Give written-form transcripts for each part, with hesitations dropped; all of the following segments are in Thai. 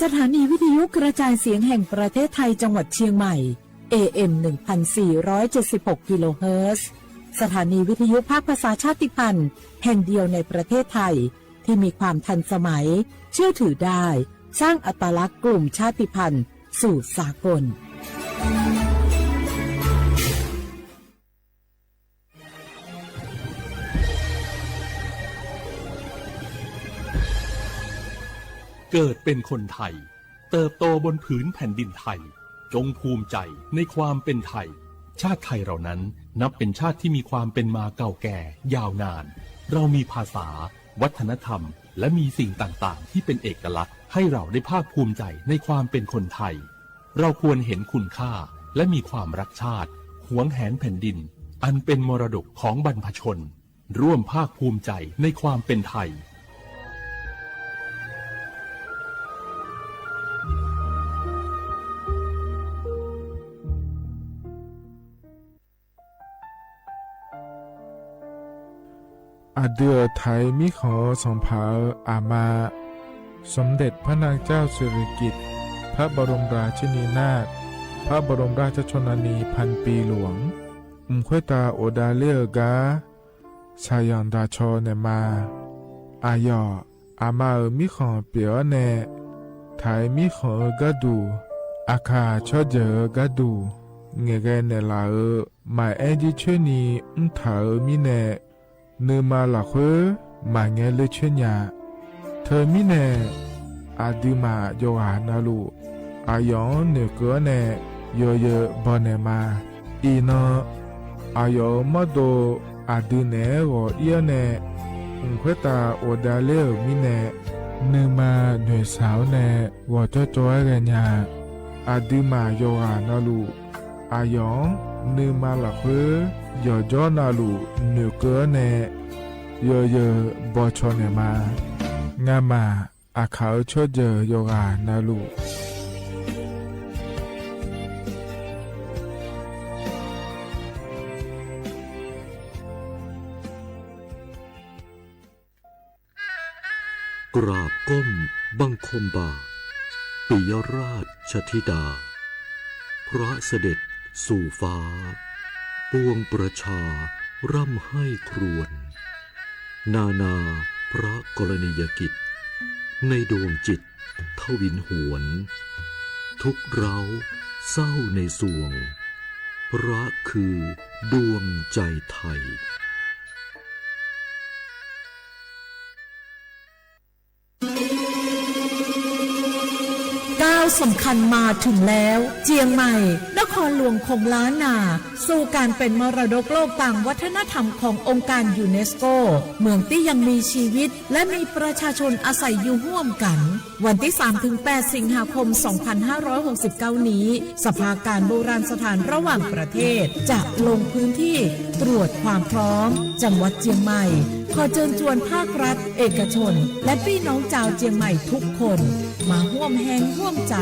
สถานีวิทยุกระจายเสียงแห่งประเทศไทยจังหวัดเชียงใหม่ AM 1476 กิโลเฮิรตซ์สถานีวิทยุภาคภาษาชาติพันธุ์แห่งเดียวในประเทศไทยที่มีความทันสมัยเชื่อถือได้สร้างอัตลักษณ์กลุ่มชาติพันธุ์สู่สากลเกิดเป็นคนไทยเติบโตบนผืนแผ่นดินไทยจงภูมิใจในความเป็นไทยชาติไทยเรานั้นนับเป็นชาติที่มีความเป็นมาเก่าแก่ยาวนานเรามีภาษาวัฒนธรรมและมีสิ่งต่างๆที่เป็นเอกลักษณ์ให้เราได้ภาคภูมิใจในความเป็นคนไทยเราควรเห็นคุณค่าและมีความรักชาติหวงแหนแผ่นดินอันเป็นมรดกของบรรพชนร่วมภาคภูมิใจในความเป็นไทยอาเดือไทยมิขอสงเผาอามาสมเด็จพระนางเจ้าสิริกิติ์พระบรมราชินีนาถพระบรมราชชนนีพันปีหลวงควยตาโอดาเลียกาชายันดาชอเนมาอายออามามิขอเปียวเนไทยมิขอกะดูอาคาชอเจอกะดูเงเกเนลาหมายแอจิชนีถามิเนเนมาละเขมาเงเลเชญาเธอมิเนอาดิมาโยหานาลูอายอนเนเกเนโยเยบอเนมาอีนอายอมโดอาดิเนโอเอียเนควยตาโอดาเลมิเนเนมาเนสาวเนวอจอเรญาอาดิมาโยหานาลูอายอนเนมาละเขยอจอนาลูเนเกเนโยเยบอชอเนมางามาอาเขาชอเจโยกานาลูกราบก้มบังคมบาปิยราชธิดาพระเสด็จสู่ฟ้าปวงประชาร่ำให้ครวญนานาพระกรณียกิจในดวงจิตทวินหวนทุกเร้าเศร้าในสวงพระคือดวงใจไทยสำคัญมาถึงแล้วเจียงใหม่นครหลวงของล้านนาสู่การเป็นมรดกโลกต่างวัฒนธรรมขององค์การยูเนสโกเมืองที่ยังมีชีวิตและมีประชาชนอาศัยอยู่ร่วมกันวันที่ 3-8 สิงหาคม 2569 นี้สภาการโบราณสถานระหว่างประเทศจะลงพื้นที่ตรวจความพร้อมจังหวัดเจียงใหม่ขอเชิญชวนภาครัฐเอกชนและพี่น้องชาวเจียงใหม่ทุกคนมาร่วมแรงร่วมใจ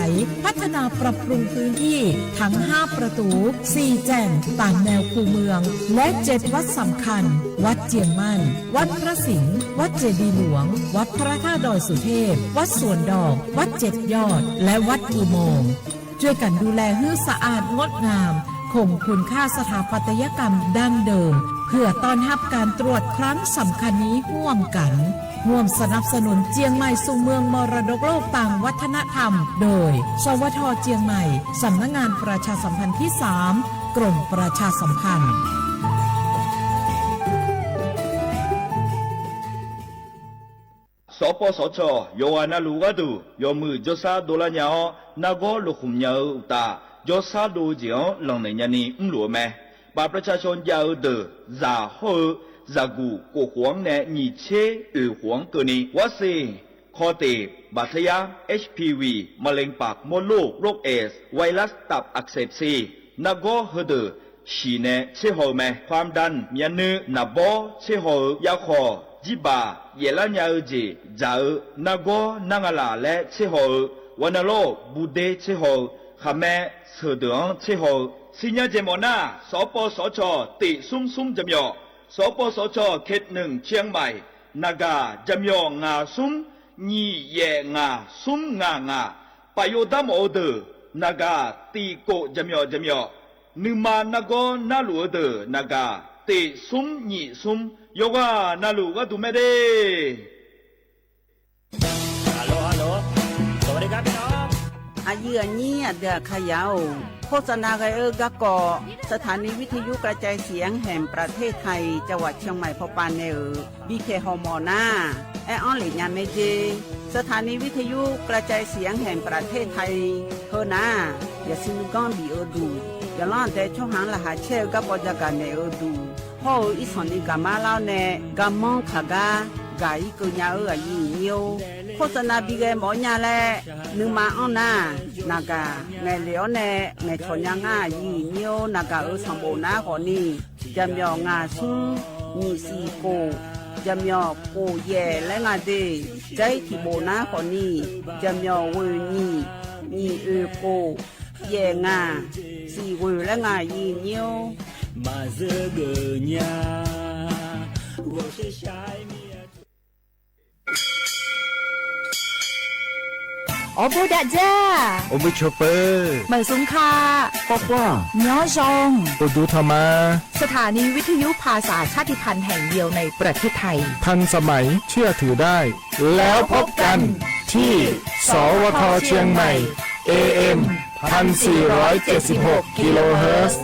พัฒนาปรับปรุงพื้นที่ทั้ง5ประตู4แจ่งตามแนวคูเมืองและ7วัดสำคัญวัดเจียงมั่นวัดพระสิงห์วัดเจดีย์หลวงวัดพระธาตุดอยสุเทพวัดสวนดอกวัด7ยอดและวัดอุโมงค์ช่วยกันดูแลให้สะอาดงดงามคงคุณค่าสถาปัตยกรรมดั้งเดิมเพื่อต้อนรับการตรวจครั้งสำคัญนี้ร่วมกันร่วมสนับสนุนเจียงใหม่สู่เมืองมรดกโลกต่างวัฒนธรรมโดยสวท.เจียงใหม่สำนักงานประชาสัมพันธ์ที่3กรมประชาสัมพันธ์สปสชโยอานาลูกาดูโยมือจซาโดลาญานาโกลุคุมญาอุตาจซาดูเจียวหลังในญานีหลัวแม่บาประชาชนยาวเดอซาโฮซากูกูหวงเนนีเชหวงเกนีวาซีคอเตบาดทะยัก HPV มะเร็งปากมดลูกโรคเอสไวรัสตับอักเสบซีนาโกเฮเดอชีเนเชโฮแมความดันมียนือนาโบเชโฮยาคอจิบาเยลัญญาจีจานาโกนางลาและเชโฮวันโลบูเดเชโฮขะแมเสดงเชโฮสิญญาเจมอนาสปสชติซุ่มจำยอ สปสชเขตหนึ่งเชียงใหม่นากาจำยองงาซุ้มญีแยงาซุ้มงปายโยดามโอเดนากาตีโกจำยอนึมานากอนาลูเดนากาเตซุ้มญีซุ้มโยกานาลูก็ดูไม่ได้ฮัลโหลสวัสดีครับพี่น้องอายุนี้เดือขยาวโฆษณาไกกะกอสถานีวิทยุกระจายเสียงแห่งประเทศไทยจังหวัดเชียงใหม่พปานเนอบีเคฮอมอนาแอออนหลิญาเมเจสถานีวิทยุกระจายเสียงแห่งประเทศไทยเฮนาอย่าซินก้อนบีดูอย่าล่อนแต่ช่องหางละหาเชลกับปจักันเนอดูพ่ออีสอนนี่กามาเล่าเนกามองขากากาอีกุญญาอายุเนียวโฆษณาบีเกหมอญาแลนึงมาอ้อนนากาไงเหลียวแน่ไงชนยางายีเนียวนากาสัมโบนาขอนี่จำยองาซุงมีสีโกจำยอโกแย่และงาเดใจที่โบนาขอนี่จำยอเวนี่มีโกแย่งาสีเวและงายีเนียวมาเจอเกญา我是下面โอบูดะจ้าโอมุชเปอร์เหมือนสุงคาปอกว่าย้อจงปดูธรรมาสถานีวิทยุภาษาชาติพันธุ์แห่งเดียวในประเทศไทยทันสมัยเชื่อถือได้แล้วพบกันที่สวทเชียงใหม่ AM 1476 กิโลเฮิรตซ์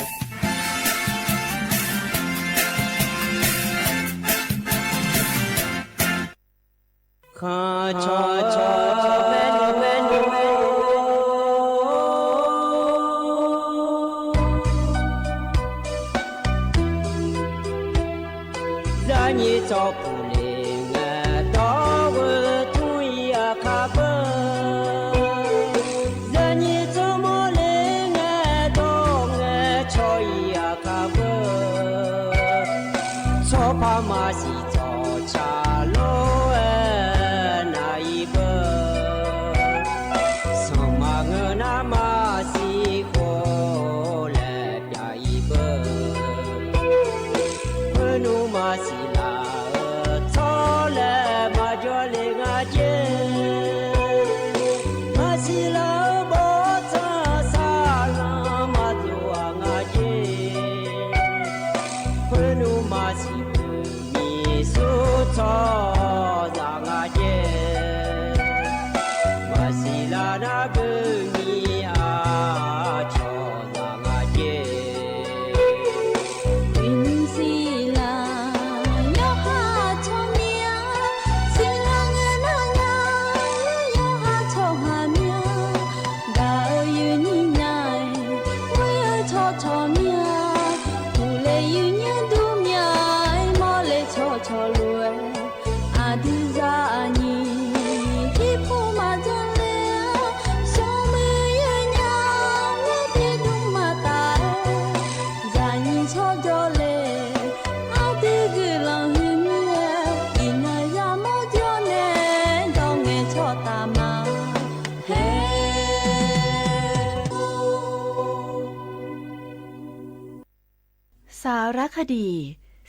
สารคดี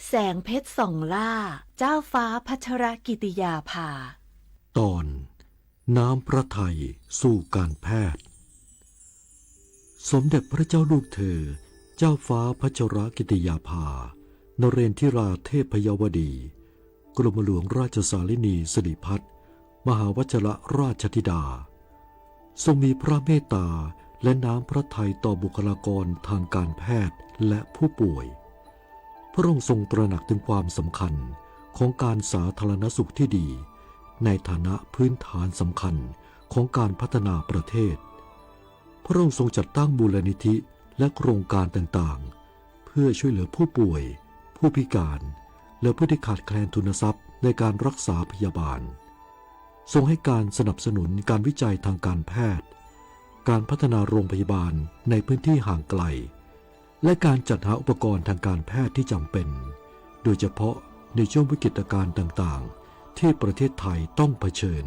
แสงเพชรส่องล่าเจ้าฟ้าพัชรกิติยาภาตอนน้ำพระทัยสู่การแพทย์สมเด็จพระเจ้าลูกเธอเจ้าฟ้าพัชรกิติยาภานเรนทิราเทพยวดีกรมหลวงราชสารินีสิริพัฒน์มหาวชรราชธิดาทรงมีพระเมตตาและน้ำพระทัยต่อบุคลากรทางการแพทย์และผู้ป่วยพระองค์ทรงตระหนักถึงความสำคัญของการสาธารณสุขที่ดีในฐานะพื้นฐานสำคัญของการพัฒนาประเทศพระองค์ทรงจัดตั้งมูลนิธิและโครงการต่างๆเพื่อช่วยเหลือผู้ป่วยผู้พิการและผู้ที่ขาดแคลนทุนทรัพย์ในการรักษาพยาบาลทรงให้การสนับสนุนการวิจัยทางการแพทย์การพัฒนาโรงพยาบาลในพื้นที่ห่างไกลและการจัดหาอุปกรณ์ทางการแพทย์ที่จำเป็นโดยเฉพาะในช่วงวิกฤตการณ์ต่างๆที่ประเทศไทยต้องเผชิญ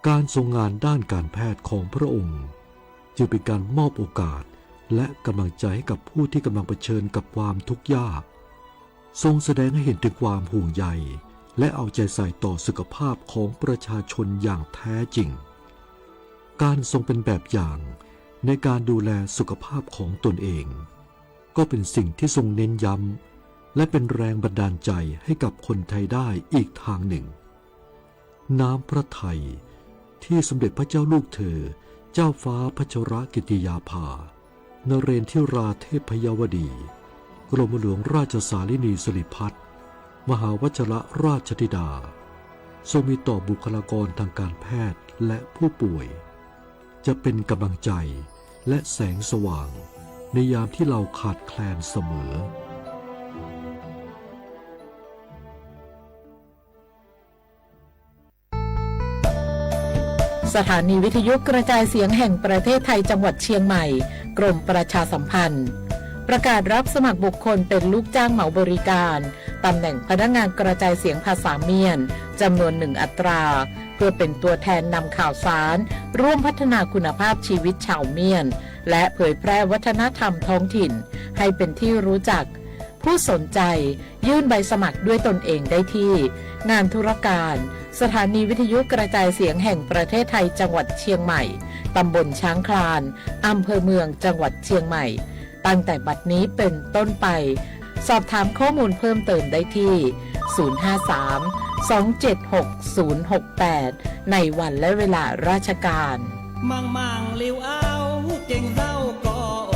การทรงงานด้านการแพทย์ของพระองค์จึงเป็นการมอบโอกาสและกำลังใจให้กับผู้ที่กำลังเผชิญกับความทุกข์ยาก ทรงแสดงให้เห็นถึงความห่วงใยและเอาใจใส่ต่อสุขภาพของประชาชนอย่างแท้จริงการทรงเป็นแบบอย่างในการดูแลสุขภาพของตนเองก็เป็นสิ่งที่ทรงเน้นย้ำและเป็นแรงบันดาลใจให้กับคนไทยได้อีกทางหนึ่งน้ำพระทัยที่สมเด็จพระเจ้าลูกเธอเจ้าฟ้าพัชรกิติยาภานเรนทิราเทพยวดีกรมหลวงราชสารินีสิริพัฒน์มหาวชิรราชธิดาทรงมีต่อบุคลากรทางการแพทย์และผู้ป่วยจะเป็นกำลังใจและแสงสว่างในยามที่เราขาดแคลนเสมอสถานีวิทยุกระจายเสียงแห่งประเทศไทยจังหวัดเชียงใหม่กรมประชาสัมพันธ์ประกาศรับสมัครบุคคลเป็นลูกจ้างเหมาบริการตำแหน่งพนักงานกระจายเสียงภาษาเมียนจำนวน1 อัตราเพื่อเป็นตัวแทนนำข่าวสารร่วมพัฒนาคุณภาพชีวิตชาวเมียนและเผยแพร่วัฒนธรรมท้องถิ่นให้เป็นที่รู้จักผู้สนใจยื่นใบสมัครด้วยตนเองได้ที่งานธุรการสถานีวิทยุกระจายเสียงแห่งประเทศไทยจังหวัดเชียงใหม่ตำบลช้างคลานอำเภอเมืองจังหวัดเชียงใหม่ตั้งแต่บัดนี้เป็นต้นไปสอบถามข้อมูลเพิ่มเติมได้ที่053-276-068ในวันและเวลาราชการมังลิวเอาเก่งเศร้าก็โอ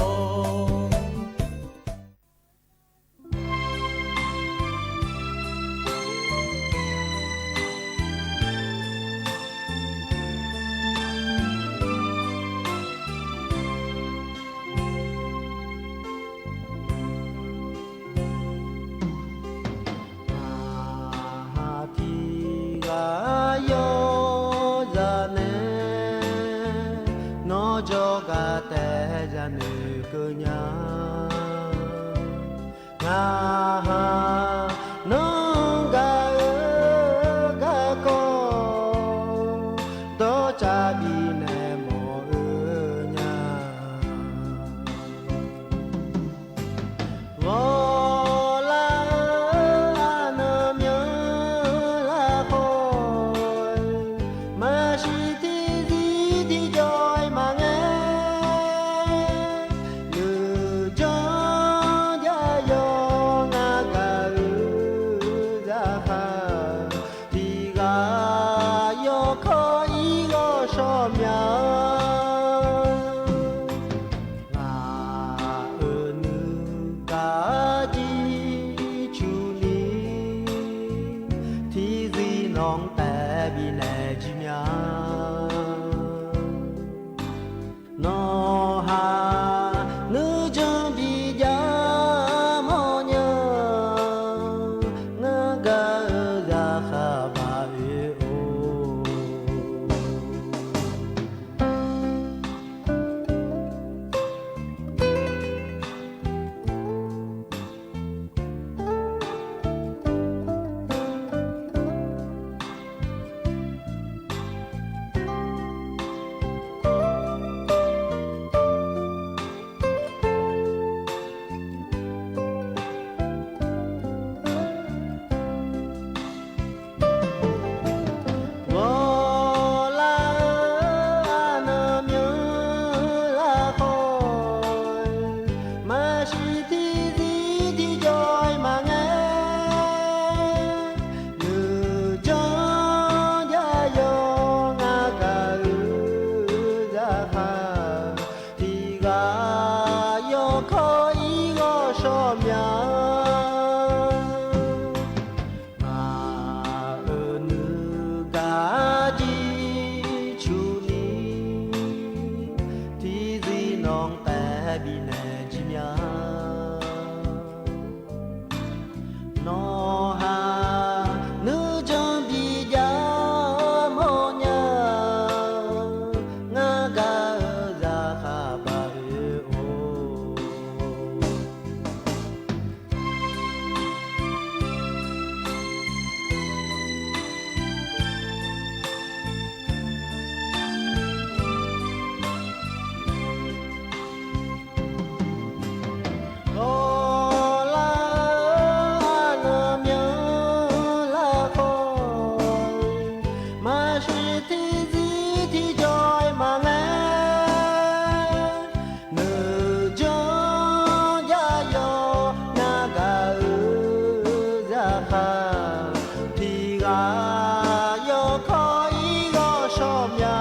Akha Tiga yo koi go shom ya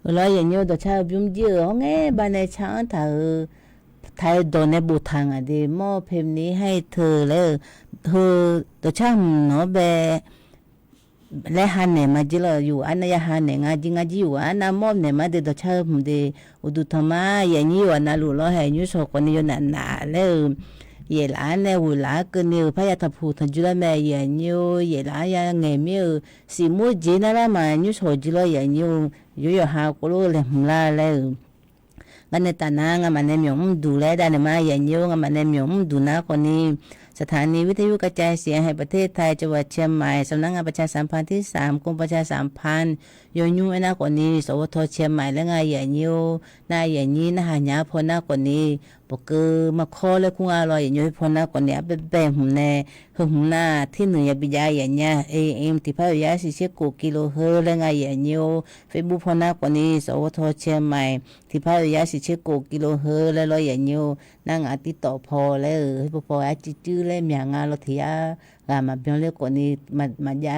Rồi nhiều đồ cha bún dưa nghe bà này chẳng thở thay đồ này bù thằng à đi mua phim ní hay thử lỡ thử đồ cha nó về lẽ han này mà chỉ làอยู่อันนั้นhan này ngajiอยู่อันนั้นมอบเนี่ยมาเดี๋ยวchaผมดีอุดุธรรมะอย่างนี้วันนั้นรู้แล้วให้ยุสคนนี้อยู่หนาๆแล้วเยล้านเนี่ยหุ่นล้ากันเนี่ยพยาทับผูทันจุลแม่อย่างนี้เยล้านยังไงไม่สิมูจีนั่นแหละมายุสจิโลอย่างนี้อยู่หากุโลเลยมุ่งละแล้วกันในตานางมันเนี่ยมีมุ่งดูแลได้เนี่ยมาอย่างนี้มันเนี่ยมีมุ่งดูนะคนนี้สถานีวิทยุกระจายเสียงแห่งประเทศไทยจังหวัดเชียงใหม่สำนักงานประชาสัมพันธ์ที่3กรมประชาสัมพันธ์ยงยุ่งนะคนนี้สวทเชียงใหม่และงานอย่างนี้นายอย่างนี้นะหายาพอนะคนนี้ปกมาขอเลยคุ้งอร่อยอย่างนี้พอนะคนนี้เป็นแบบหุ่นแน่หุ่นหน้าที่หนึ่งยาบิยาอย่างนี้AM ที่พายา40กิโลเฮิรตซ์และงานอย่างนี้เฟซบุ๊กพอนะคนนี้สวทเชียงใหม่ที่พายา40กิโลเฮิรตซ์และอย่างนี้นั่งติดต่อพอแล้วพอจื้อเลยมีงานเราที่มาเบี้ยเลยคนนี้มายา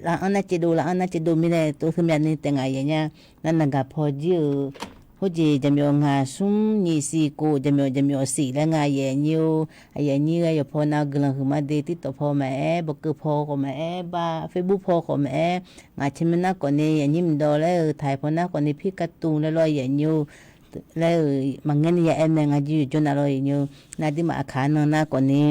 ละอันนั้นจะดูไม่ได้ตัวคือมันนี่แต่ไงอย่างเงี้ยนั่นน่ะก็พอจื้อผู้จีจะมีงานซุ้มยี่สี่กูจะมีสี่แล้วงานอย่างนี้อย่างนี้ก็พอนาเกลังคือมาดีติดต่อพอแม่บอกคือพอของแม่บ้าเฟซบุ๊กพอของแม่งานชิมนักกว่านี้อย่างนี้มันโดนแล้วถ่ายพอนักกว่านี้พี่การ์ตูนแล้วอย่างนี้แล้วมันเงี้ยอย่างเอ็มงานอยู่จนอะไรอย่างนี้นาที่มาขานนักกว่านี้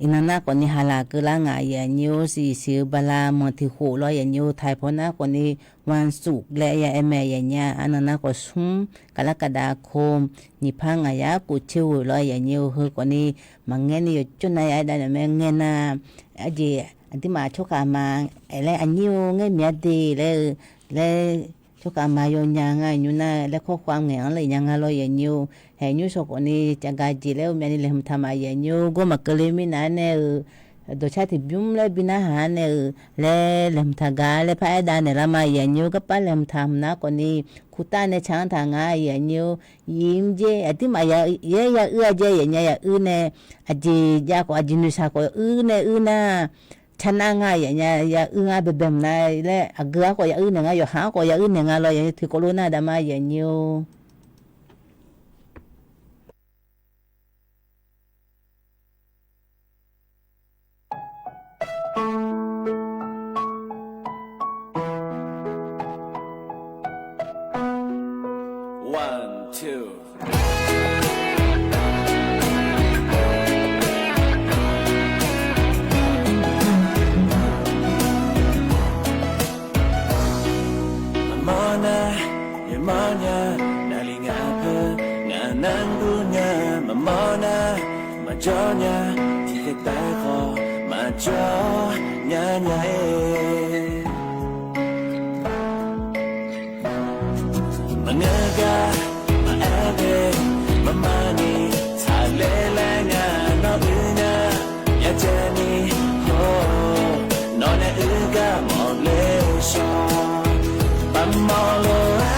อินนักกว่านี้ฮาลาคือละงานอย่างนี้สี่สิบบาลามอที่หูร้อยอย่างนี้ถ่ายพอนักกว่านี้วันศุกร์และอย่างเอ็มอย่างเงี้ยอันนั้นนักกว่าซุ้มกรกฎาคมนิพังอายากุชิวร้อยอย่างนี้คือกว่านี้มันเงี้ยนี่จนนายได้แม่เงี้ยนะอันที่มาชกมาอะไรอันนี้เงี้ยมีดีเลยชกมาโยนยังไงอยู่นะแล้วข้อความเงี้ยอะไรยังไงร้อยอย่างนี้เห็นยูสกวันนี้จะกาจีแล้วแม่นี่เลยทำอะไรอย่างนี้ก็มาเกลีมินาเนี่ยโดยชาติบิมเลยบินาหาเนี่ยเลยทำกาเลยพายดานเนี่ยละมาอย่างนี้ก็ปั้นเลยทำนะคนนี้คุตาเนี่ยช่างทางง่ายอย่างนี้ยิ้มเจอที่มาอย่าเจอย่างเงี้ยอย่าเนี่ยอาจียากกว่าอาจีนุชากว่าเนี่ยนะชนะง่ายอย่างเงี้ยอย่าง่ายแบบไหนและอักก็อย่าเนี่ยง่ายอย่าหาก็อย่าเนี่ยง่ายเลยอย่างที่โคโรนาดามาอย่างนี้จอญาที่เคยตายขอมาจอญาใหญ่มาเงกามาแอบเดมานีทาเลแลงานออืญาอย่าเจนี่โฮนอนในอืกามองเลชอปั๊มมอโลอา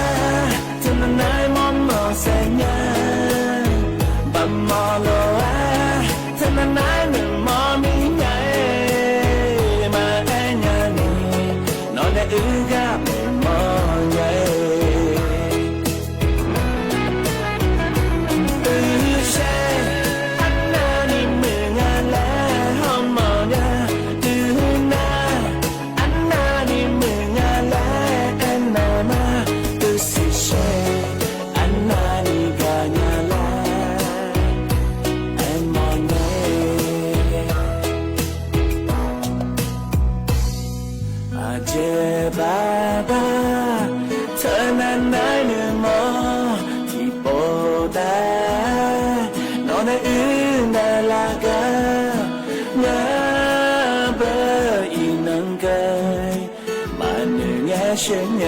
จนนายมอมมอแสงญาปั๊มมอโลนายหนึ่งมอมีไงมาแอนยานีนอนในอือกาไม่มอไงเชอันนานี่มืองานแล้วห้องมอเนี่ยนาอันนานี่มืองานแล้วแอนนามาสิเชอันนานี่กาญาลาเจ็บบ้าเธอนั้นได้เนื้อมอที่โปตานอนในอื่นได้ละกันเงาเบอร์อีนังเกยมาเนื้อแง่เช่นไง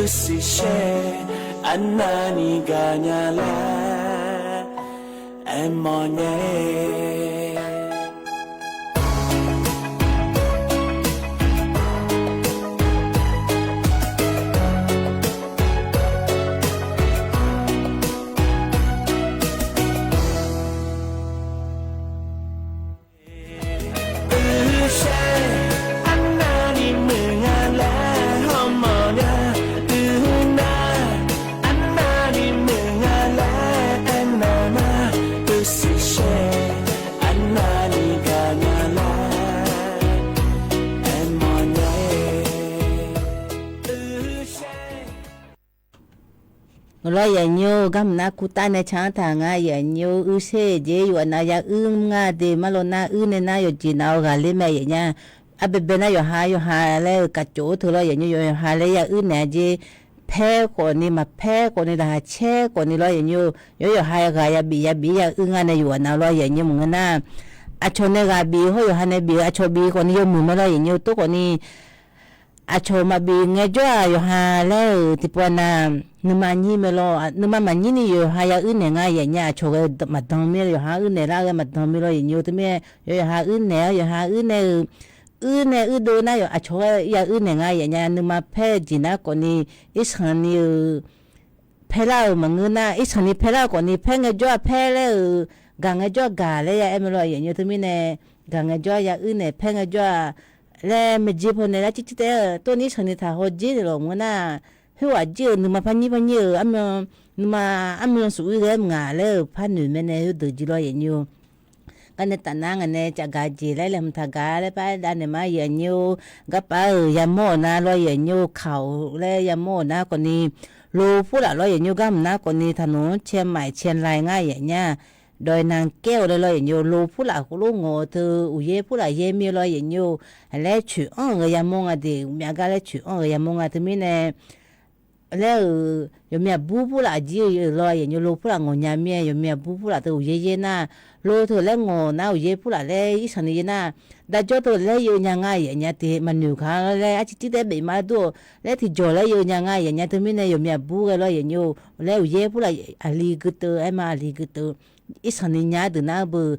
si she anani ganyala emonye lo ya nyo gam na kuta ne chang ta nga ya nyo u se je yo na ya u nga de ma lo na u ne na yo ji na ga le me ya nya a be be na yo ha le ka cho tho lo ya nyo yo ha le ya u ne je phe ko ni ma phe ko ni da che ko ni lo ya nyo yo ha ga ya bi ya u nga ne yo na lo ya nyo mu na a cho ne ga bi ho yo ha ne bi a cho bi ko ni yo mu ma lo ya nyo to ko ni a cho ma bi nge jo yo ha le ti po na numa nyi me lo numa ma nyi ni yo ha ya u ne nga ya nya cho ga ma dong me yo ha u ne la ga ma dong me lo yin yo te me yo ha u ne u do na yo a cho ga ya u ne nga ya nya numa phe ji na ko ni is han ni phe la ma ngu na is han ni phe la ko ni phe nge jo phe le ga nge jo ga le ya em lo yin yo te me ne ga nge jo ya u ne phe nge jo le me ji po ne la chi chi te to ni san ni tha ho ji lo mo na hu wa ji nu ma pa ni am nu ma am su ge nga le pa nu me ne de ji lo yin yo ka ne ta na nga ne cha ga ji le lam tha ga le pa da ne ma yin yo ga pa ya mo na lo yin yo khao le ya mo na ko ni lo pu la lo yin yo gam na ko ni tha no chen mai chen lai nga ya nya đôi nàng kêu lên lo nhiều lô phú là cũng lô ngô từ uế phú là ye mi lo nhiều lấy chuyện người nhà mông à thì mẹ cái lấy chuyện người nhà mông à thì mình nè lấy yo mẹ bú phú là gì lo nhiều lô phú là ngô nhà mẹ yo mẹ bú phú là từ uế na lô từ lấy ngô na uế phú là lấy ít sản na đã cho từ lấy yo nhà ngay nhà thì mà nhiều khá lấy chỉ chỉ để bị mà đua lấy thì cho lấy yo nhà ngay nhà thì mình nè yo mẹ bú cái lo nhiều lấy uế phú là ali cứ từ em ali cứ từ ít sản nhà từ na bự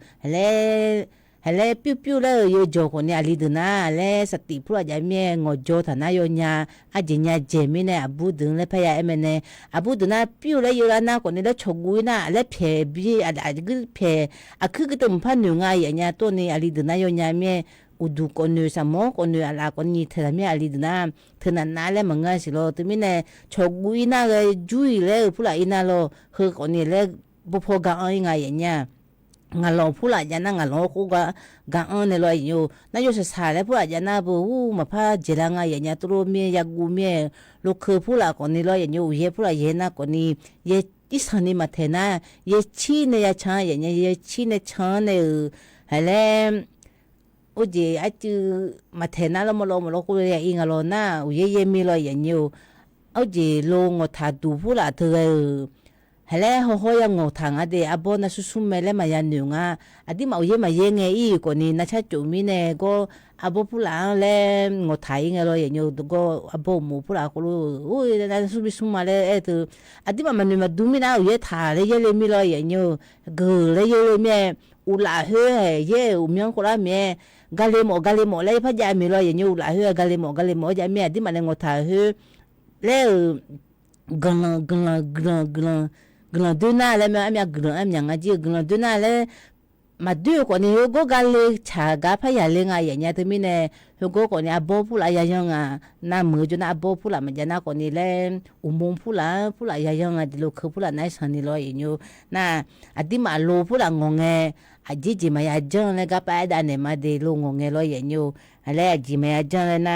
hele piu le yo jo ko ni ali từ na le sati pura ja mie ngo jo tha na yo nya a je nya je mi ne abu dun le pa ya em ne abu dun na piu le yo na ko ni le chogu na le phe bi a gu phe a khu gu tum phan nu nga ya nya to ni ali dun na yo nya mie udu ko nu sa mo ko nu ala ko ni thera mie ali dun na thena na le manga si lo tu mi ne chogu na ge jui le pula ina lo khu ko ni le bu pho ga ai nga ya nya ngà lò phú lại nhà na ngà lò cô gà ăn này loại nhiều na yo sa le phú lại nhà na bu mà pha chỉ là ngay nhà tu mi ya gu mi lo khơi phú lại còn này loại nhiều ye phú lại ye na còn này ye ít sản này mà thế na ye chi này ya chán ya ye chi này chán này hay là ô gì ai chứ mà thế na mà lo cô ya in ngà lò na ye mi loại nhiều ô gì lo ngọt thà đủ phú lại thôi hele ho ya ngo thanga de abo na su mele ma ya nyunga adi ma ye ma ye nge i ko ni na cha chu mi ne go abo pula le ngo thai nge lo ye nyu go abo mu pula ko lu u na su bi su ma le et adi ma ni ma du mi na ye tha le ye le mi lo ye nyu go le ye le me u la he ye u myang ko la me ga le mo le pha ja mi lo ye nyu la he ga le mo ja me adi ma ne ngo tha he le glan de na le me glan am nga ji glan de na le ma de ko ni go ga le cha ga pha ya le nga ya nya de mi ne go ko ni abo pu la ya nga na mu ju na abo pu la ma ja na ko ni le umong pu la ya nga de lo khu pu la nai san ni lo yi nyu na adi ma lo pu la ngonge a ji ma ya jan le ga pa da ne ma de lo ngonge lo yi nyu ale ji ma ya jan le na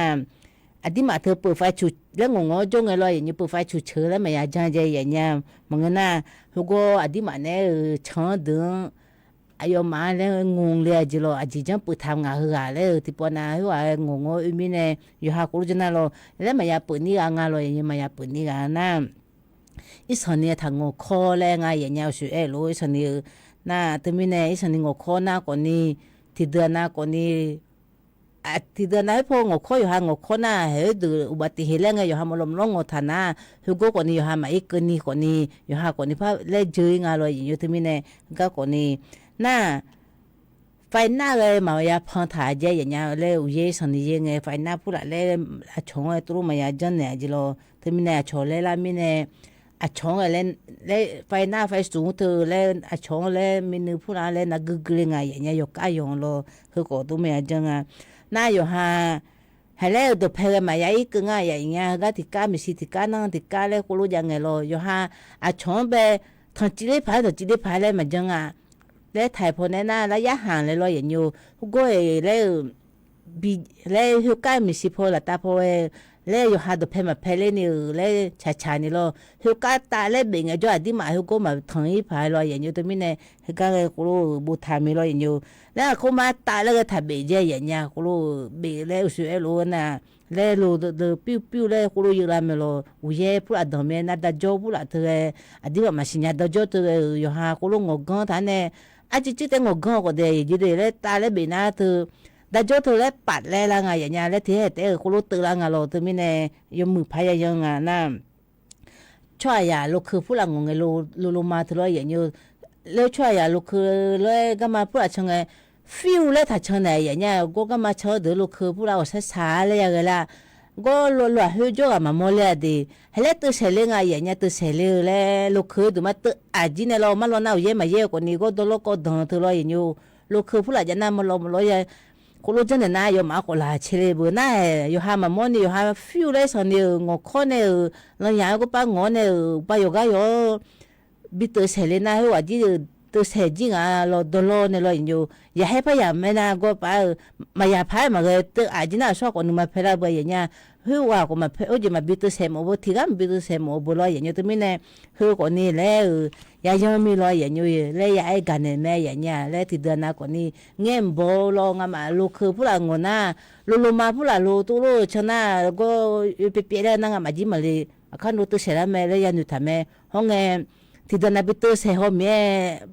adi ma thơ pu fa chu le ngo jo nge lo yi nyu pu fa chu che le ma ya jan je ya nya ma na go adi ma ne chang de ayo ma le ngong le ji lo a ji jan pu tham nga ha le ti po na wa ngo mi ne yo ha ku ju na lo le ma ya pu ni nga lo yi ma ya pu ni ga na i san ne thang ngo kho le nga ya nya su e lo i san ni na ti mi ne i san ni ngo kho na ko ni ti de na ko ni ที่เดินได้พองข้ออยู่หางข้อหน้าเฮ้ยดูอุบัติเหตุแล้วไงอยู่หามาลมร้องฐานะฮึกคนนี้อยู่หามาอีกคนนี้คนนี้อยู่หาคนนี้พาเล่เจองาลอยอยู่ที่มีเนี่ยก็คนนี้น่าไฟหน้าเลยมาอย่าพังถ่ายเจอย่างเงี้ยเลยอุเยสันนี้ยังไงไฟหน้าพูดอะไรชงไอ้ตัวมาอย่าจันเนี่ยจิโลที่มีเนี่ยชงเลยละมีเนี่ยชงอะไรเลยไฟหน้าไฟสูงเธอเลยชงเลยมีนึกพูดอะไรนักกึกเลยไงอย่างเงี้ยยกก้ายงโลคือก็ตัวมาอย่าจังอ่ะน่าอยู่หาให้แล้วตัวเพลมาอย่าอีกง่ายอย่างเงี้ยก็ที่ก้ามีสิที่ก้านั่งที่ก้าเลยกูรู้ยังไงโลอยู่หาชงไปทั้งจีเล่พายตัวจีเล่พายเลยมาจังอ่ะแล้วถ่ายพอแน่น่าระยะห่างเลยรออย่างอยู่ก็แล้วบีแล้วหัวใกล้มีสิพอละตาพอแล้วอยู่หาตัวเพมาเพลนี่แล้วชานี่รอหัวใกล้ตาแล้วเบ่งไอ้จ้าที่มาหัวก็มาทั้งอีพายรออย่างอยู่ตัวมีเนี่ยหัวใกล้กูรู้บุทามีรออย่างอยู่แล้วเขามาตาแล้วก็ถ่ายเบ่งเจอย่างเงี้ยกูรู้เบ่งแล้วสวยรู้นะแล้วรู้ตัวปิ้วแล้วกูรู้อยู่แล้วไม่รู้วิ่งพูดอะไรไม่น่าจะจบพูดอะไรเธออดีว่ามาสิญญาตัวจบเธออยู่หากูรู้งงท่านเนี่ยอาจจะจิตงงก็ได้ยินดีเลยตาเลยบีน่าเธอแต่จอเธอเลยปัดเลยละไงอย่างเงี้ยเลยที่เหตุกูรู้ตื่นละไงเราเธอไม่แน่ยมือพายยังไงน่ะช่วยอย่าลูกคือผู้หลังงงไงลูมาเธอเลยอย่างเงี้ยแล้วช่วยอย่าลูกคือเลยก็มาพูดอะไรไงฟิวเลยถ้าเชิญไหนอย่างเงี้ยก็มาเชิญเดี๋ยวลูกคือผู้เราช้าเลยอย่างเงี้ยละก็หลัวๆหัวจ่อมาโมเลดีเฮ้ยตัวเสลีไงอย่างเงี้ยตัวเสลีเลยลูกคือตัวมาตัวอาจีเนี่ยเรามาเราหน้าเย่มาเย่กว่านี้ก็ตัวลูกก็ดังตัวเราอย่างเงี้ยลูกคือผู้หลังจะน่ามาเราอย่างกูรู้จังเนี่ยนะยอมเอาคนละเชลีบุน่าอยู่หามาโมนี่อยู่หาฟิวเลยสันเนี่ยงอข้อเนี่ยเราอย่างก็ป้างอเนี่ยป้าอยู่ก็อยู่บิดตัวเสลีน่าหัวจีตัวเสจิงอ่ะเราโดนเนี่ยเราอยู่อย่าให้พยายามไม่น่าก็ป้ามาอย่าพายมาเลยตัวอาจีน่าชอบคนมาเพลาไปอย่างเงี้ยหัวก็มาโอ้ยมาบิดตัวเสมอบุตรกันบิดตัวเสมอบุลอยอย่างเงี้ยตัวมีเนี่ยหัวคนนี้แล้วยายังมีลอยอย่างเงี้ยแล้วยาไอ้กันเนี่ยแม่อย่างเงี้ยแล้วที่เดินหน้าคนนี้เงี้ยโบลองอ่ะมาลูกคือผู้หลังงน่ะลูมาผู้หลังลูตัวลูชนะแล้วก็ไปเปลี่ยนนั่งอ่ะมาจิ้มมาเลยข้านูตัวเสร็จแล้วแม่แล้วยาหนูทำแม่ห้องเงี้ยที่เดินหน้าบิดตัวเสหอมแม่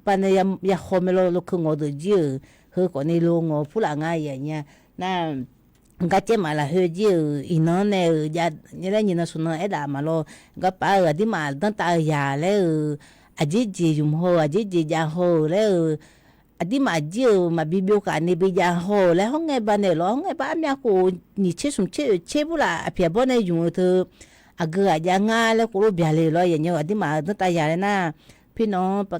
ปันยาหอมลูกคืองอตัวยื้อหัวคนนี้ลูงอผู้หลังอ่ะอย่างเงี้ยน่ะก็เจ้ามาละเฮจิอีน้องเนี่ยยาเนี่ยได้ยินสุนัขเอ็ดามาโลก็ป้าที่มาตั้งตายาแล้วอาจิจิยุมโฮอาจิจิยาโฮแล้วที่มาจิมาบิบิวกันนี่บิยาโฮแล้วห้องไงบ้านเนี่ยห้องไงบ้านเนี่ยกูนี่เชื่อสมเชื่อบุละเพียบเนี่ยอยู่เธออาเกอยังงาแล้วกูรู้เบียเลยเลยอย่างเงี้ยที่มาตั้งตายาเลยนะพี่น้องป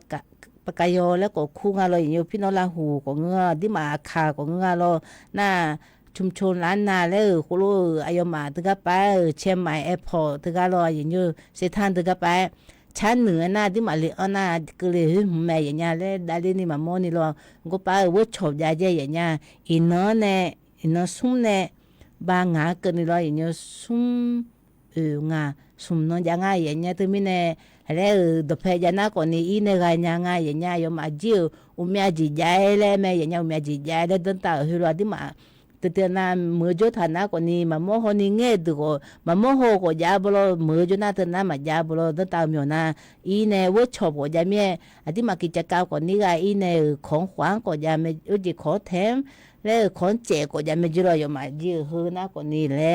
ากายอแล้วก็คู่งาเลยอย่างเงี้ยพี่น้องลาหูของเงาที่มาขาของเงาโลน่าชุมชนล้านนาเลยกูรู้อายมาถึงกับไปเชียงใหม่แอร์พอร์ตถึงกับรออย่างเงี้ยเสถานถึงกับไปชั้นเหนือหน้าที่มาเลยหน้าก็เลยแม่อย่างเงี้ยเลยได้เลยนี่มาโมนี่รอกูไปวัดชอบยาเจอย่างเงี้ยอินเนอร์เนี่ยอินเนอร์ซุ่มเนี่ยบางงาเกินนี่รออย่างเงี้ยซุ่มงาซุ่มน้องยังไงอย่างเงี้ยตัวมีเนี่ยแล้วดอกเพยานาคนนี้อีเนี่ยไงยังไงอย่างเงี้ยยอมอาจิวมีอาจิใจเลยแม่อย่างเงี้ยมีอาจิใจแล้วตั้งแต่หัวที่มาแต่น่ะมือจุดฐานะคนนี้มาโมโหนี่เงี้ยดูก็มาโมโหก็ยาบล้อมือจุดน่ะแต่น่ะมายาบล้อตั้งแต่เมื่อน่ะอีเนี่ยวัดชอบก็ยาเมียอันที่มากิจกรรมคนนี้ก็อีเนี่ยของขวัญก็ยาไม่อุจิขอแถมแล้วของแจกก็ยาไม่จุดยอมมาจีเฮน่ะคนนี้แหละ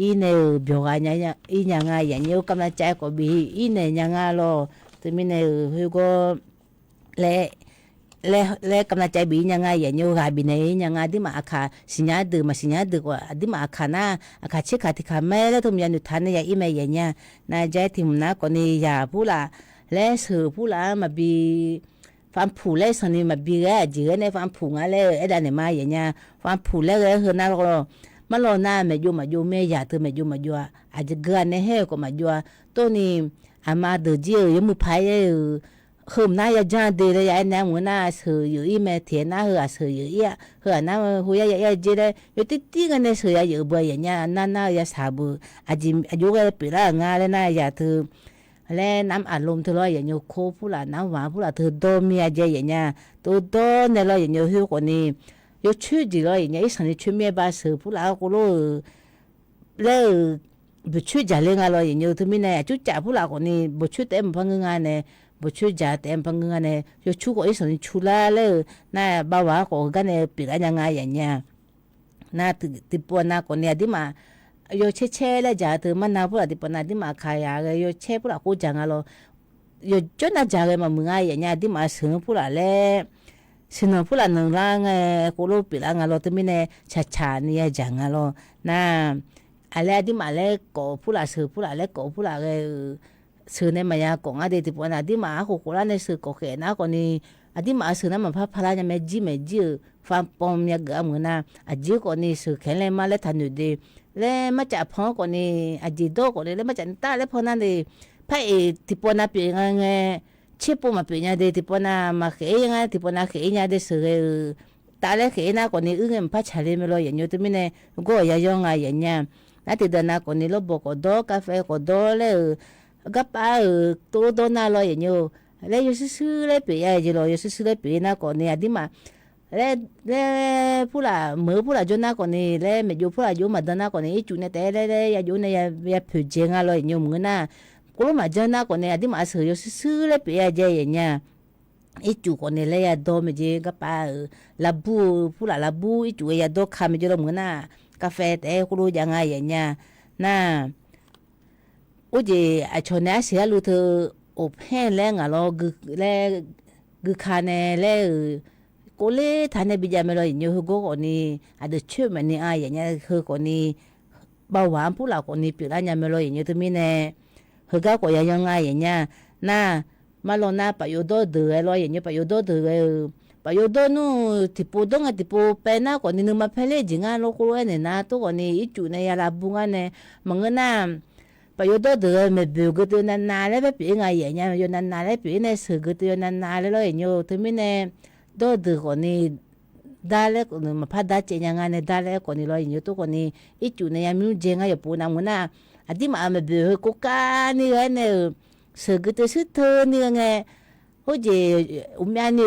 อีเนี่ยเบียวกันเนี่ยอียังไงอย่างเงี้ยกำลังใจก็บีอีเนี่ยยังไงล้อแต่มีเนี่ยเขาก็และกำลังใจบียังไงอย่างเงี้ยกับบีเนี่ยยังไงที่มาอาคาสิญญาดื้อมาสิญญาดื้อกว่าที่มาอาคาน่ะอาคาเชื่อขาที่ขาแม่แล้วทุ่มยันอยู่ทันเนี่ยอีเมย์อย่างเงี้ยน่าใจที่มันน่ะคนนี้อย่าพูดละและสื่อพูดละมาบีฟังผูและสันนี่มาบีก็จีก็ในฟังผูงั้นเลยไอ้ด้านเนี่ยมาอย่างเงี้ยฟังผูแล้วก็เฮน่าเรามาลอหน้ามาอยู่แม่อยากเธอมาอยู่อาจจะเกินในเฮก็มาอยู่ตัวนี้อามาเดือดเจียวยังมือพายคืมน่าจะจานดีเลยไอ้น้ำหัวหน้าสื่ออยู่อีเมเทียนน่าสื่ออยู่อีน้ำหัวใหญ่จีเลยอยู่ที่กันในสื่ออยู่บ่อยอย่างเงี้ยน่าจะสาบุอายุก็ปีละงานเลยน่าอยากเธอและน้ำอารมณ์เธอเลยอย่างเงี้ยโคผู้ละน้ำหวานผู้ละเธอโดนมีอะไรอย่างเงี้ยตัวโดนเนี่ยเลยอย่างเงี้ยหิวคนนี้อยู่ชื่อจีเลยอย่างเงี้ยอีสันนี่ชื่อเมียบ้าสื่อผู้ละกูรู้แล้วบุชื่อจ่าเลี้ยงอะไรอย่างเงี้ยที่มีเนี่ยจุดจ่าผู้ละคนนี้บุชื่อเต็มพังงานเนี่ยบุช่วยจ่าเต็มพังเงินเนี่ยอยู่ชูก็ไอ้ส่วนชูล่าเลยน่าบ่าวก็กันเนี่ยปีกันยังไงอย่างเงี้ย na tipo na ko ne di ma yo che le ja tu ma na pula tipo na di ma kha ya yo che pula ko ja nga lo yo cho na ja ge ma mu nga ya nya di ma sun pula le sino pula nang la nga ko lo pi la nga lo tu mi ne cha ni ya ja nga lo na ale di ma le ko pula su pula le ko pula ge su ne ma ya ko nga de tipo na di ma ko la ne su ko ke na ko ni adi ma su na ma pha la nya me ji fa pom ya ga mu na aji ko ni su khen le ma le than de le ma cha phon ko ni aji do ko le ma cha ta le phon na de pha e tipo na pi nga nge chipo ma pi nya de tipo na ma ke nga tipo na ke nya de su ge ta le ke na ko ni u nge pha cha le me lo ya nyu tu mi ne go ya yo nga ya nya na ti da na ko ni lo bo ko do cà phê ko do le ga pa to do na lo ya nyu le yo su le pi ya ji lo yo su le pi na ko ni adi ma le pula mở pula cho na còn ni le mẹ vô pula vô mà đợt na còn ni chủ này té le ya vô này ya phơi giang à rồi nhiều người na cố mà cho na còn ni đi mà sử dụng sư le bị ya vậy nha ít chủ còn ni le ya do mẹ gì cái pa labu pula labu ít chủ ya do kham cho người na cà phê té cố giang à vậy nha na ô gì à cho na xí lu thơ ốp hè le ngà lo gu khane le cô lê thằng này bây giờ mới nói nhiều hơn cô ni à được chơi mà ni ai vậy nha hơn cô ni bao hoàng phụ là cô ni biểu ra nhà mới nói nhiều thứ mi nè hơn các cô nhà ai vậy nha na mà lo na phải yêu đôi đời lo vậy nha phải yêu đôi đời phải yêu đôi nu thì bộ đông à thì bộ pe na cô ni nương mà pe lê gì nghe lo cô này na tôi cô ni ít chủ này là bunga nè mà người na phải yêu đôi đời mà biểu cái từ na lấy phải biểu ngay vậy nha yêu na lấy biểu này xử cái từ na lấy lo vậy nhiều thứ mi nè do được còn ni đa lẽ còn mà phát đa chế nhà ngay này đa lẽ còn ni lo nhiều tôi còn ni ít chủ này em muốn chơi ngay ở phố nào muốn à đi mà biểu cô ca ni cái này sự cái thứ thơ ni nghe hồi giờ nhà ni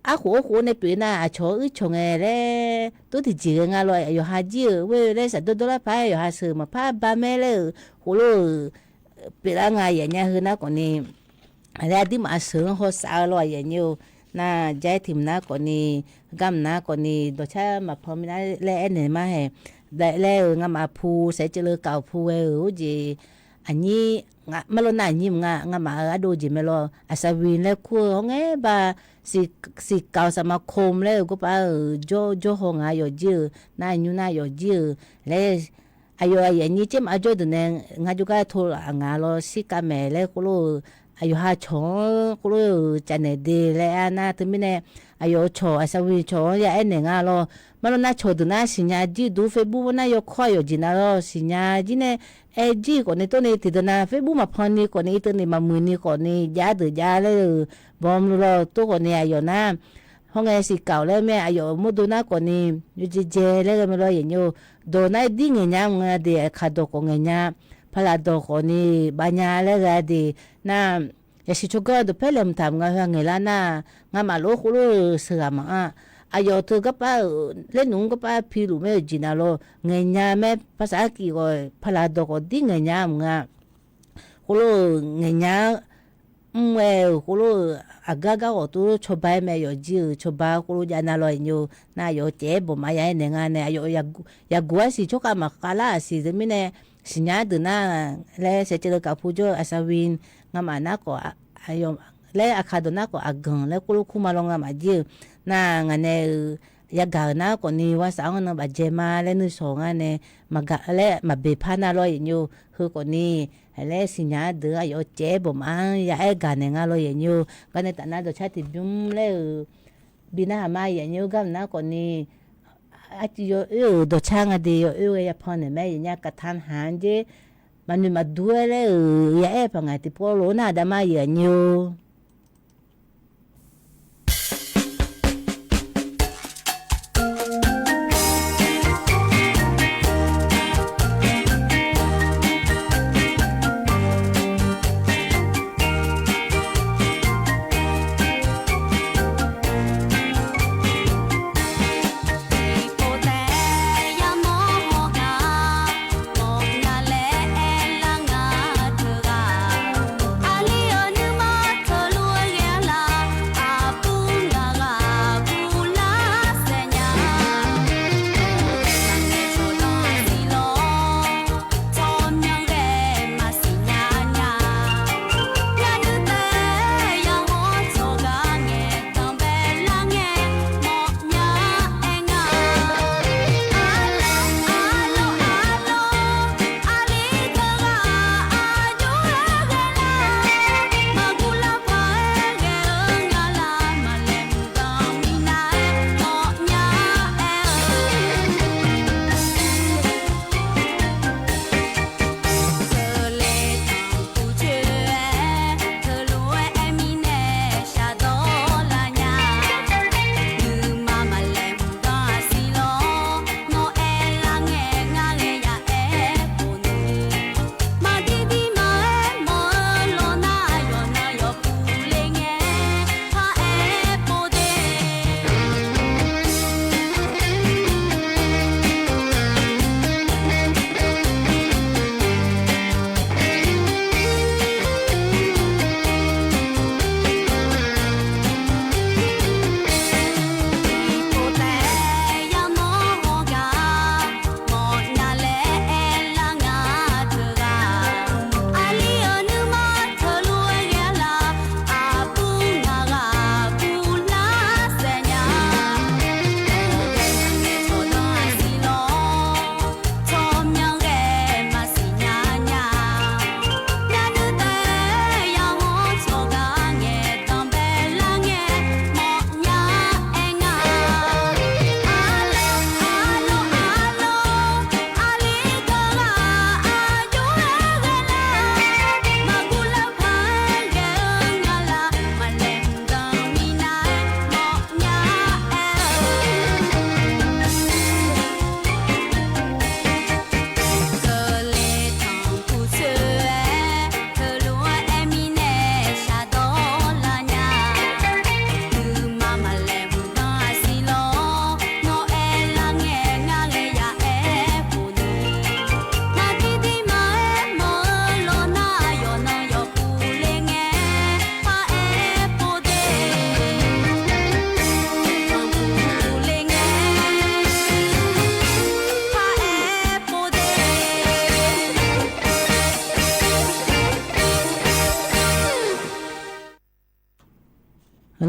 ở khổ này biểu na chỗ ít chỗ nghe đấy tôi thì chỉ nghe lo ở hai chiều với đấy sẽ tôi là phải ở hai sự mà phát ba mẹ đấy khổ lo biểu là ngay ở nhà hơn nó còn ni đấy đi mà sướng họ sao lo vậy nhiều na trái tim na còn ni gam na còn ni đồ cha mà phong na lẽ này mà hè đại lẽ ngắm à phu sẽ chơi cào phu ở gì anh nhỉ mà lo na nhỉ ngắm à đồ gì mà lo à sao vì lẽ khu nghe bà si cào sa mà khom lẽ có bà jo hong à yo dư na nhu na yo dư lẽ ayo anh nhỉ chứ mà jo được nè ngay chỗ cái thôi à ngà lo si cà mè lẽ cô lo ayo ha chong ko lo chane de le ana tu mine ayo cho asa wi cho ya ene nga lo malo na cho du na sinya ji du facebook na yo kho yo ji na lo sinya ji ne e ji ko ne to ne ti na facebook ma phon ni ko ne to ne ma mu ni ko ne ja de ja le bom lo to ko ne ayo na hong e si kaw le me ayo mo do na ko ni yu ji je le me lo yin yo do na di nge nya nga de kha do ko nge nya pala do ko ni ba nya le ga di na ya si choga do pelem tam nga nge la na nga ma lo ko lo sa ma ayo to ga pa le nung ga pa pi lu me ji na lo nge nya me pa sa ki ko pala do ko di nge nya nga ko lo nge nya mwe ko lo agaga o to choba me yo ji choba ko lo ya na lo nyu na yo che bo ma ya ne nga ne ayo ya gua si choka ma kala si de mine sinya de na le se che ka pu jo asawin nga ma na ko ayo le Akha do na ko agang le ko lo kuma lo nga ma ji na nga ne ya ga na ko ni wa sa nga ba je ma le nu so nga ne ma ga le ma be pha na lo nyu hu ko ni le sinya de ayo che bo ma ya e ga ne nga lo nyu ga ne ta na do cha ti bum le bina ma ya nyu ga na ko ni a ti yo do cha nga de yo ya pha ne me ya ka than han je ma ni ma du le ya e pa nga ti po lo na da ma ya nyu Hãy subscribe cho kênh Ghiền Mì Gõ để không bỏ lỡ